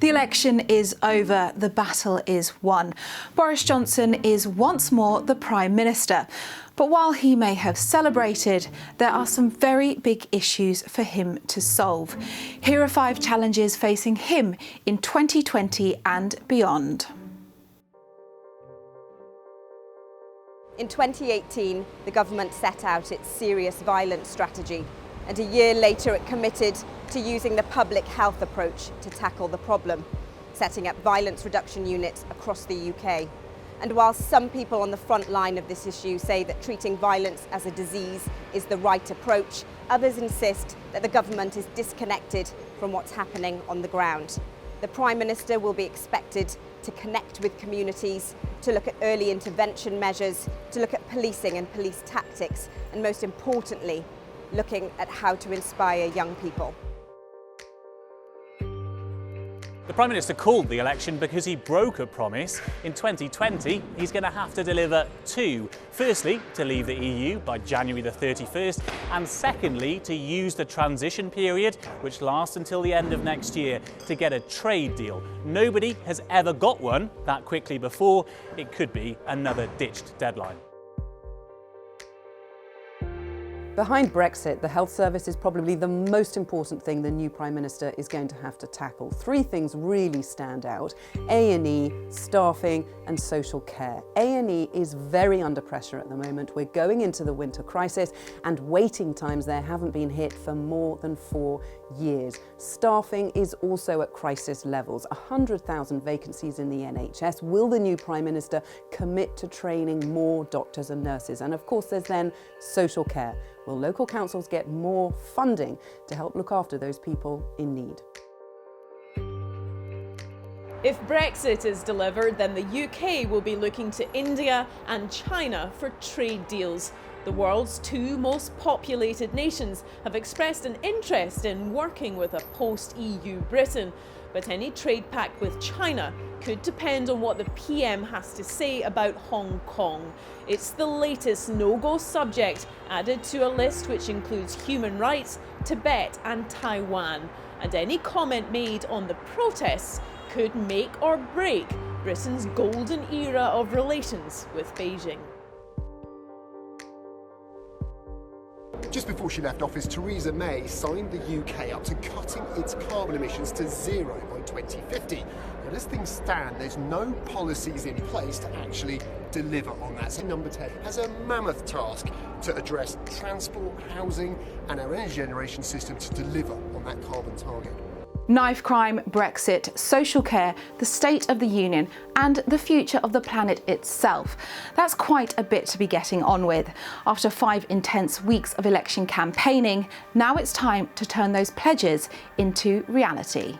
The election is over, the battle is won. Boris Johnson is once more the Prime Minister. But while he may have celebrated, there are some very big issues for him to solve. Here are 5 challenges facing him in 2020 and beyond. In 2018, the government set out its serious violence strategy, and a year later it committed to using the public health approach to tackle the problem, setting up violence reduction units across the UK. And while some people on the front line of this issue say that treating violence as a disease is the right approach, others insist that the government is disconnected from what's happening on the ground. The Prime Minister will be expected to connect with communities, to look at early intervention measures, to look at policing and police tactics, and most importantly, looking at how to inspire young people. The Prime Minister called the election because he broke a promise. In 2020, he's going to have to deliver 2. Firstly, to leave the EU by January the 31st, and secondly, to use the transition period, which lasts until the end of next year, to get a trade deal. Nobody has ever got one that quickly before. It could be another ditched deadline. Behind Brexit, the health service is probably the most important thing the new Prime Minister is going to have to tackle. 3 things really stand out: A&E, staffing and social care. A&E is very under pressure at the moment. We're going into the winter crisis and waiting times there haven't been hit for more than 4 years. Staffing is also at crisis levels. 100,000 vacancies in the NHS. Will the new Prime Minister commit to training more doctors and nurses? And of course there's then social care. Will local councils get more funding to help look after those people in need? If Brexit is delivered, then the UK will be looking to India and China for trade deals. The world's 2 most populated nations have expressed an interest in working with a post-EU Britain. But any trade pact with China could depend on what the PM has to say about Hong Kong. It's the latest no-go subject added to a list which includes human rights, Tibet and Taiwan. And any comment made on the protests could make or break Britain's golden era of relations with Beijing. Just before she left office, Theresa May signed the UK up to cutting its carbon emissions to 0 by 2050. But as things stand, there's no policies in place to actually deliver on that. So Number 10 has a mammoth task to address transport, housing and our energy generation system to deliver on that carbon target. Knife crime, Brexit, social care, the state of the union and the future of the planet itself. That's quite a bit to be getting on with. After 5 intense weeks of election campaigning, now it's time to turn those pledges into reality.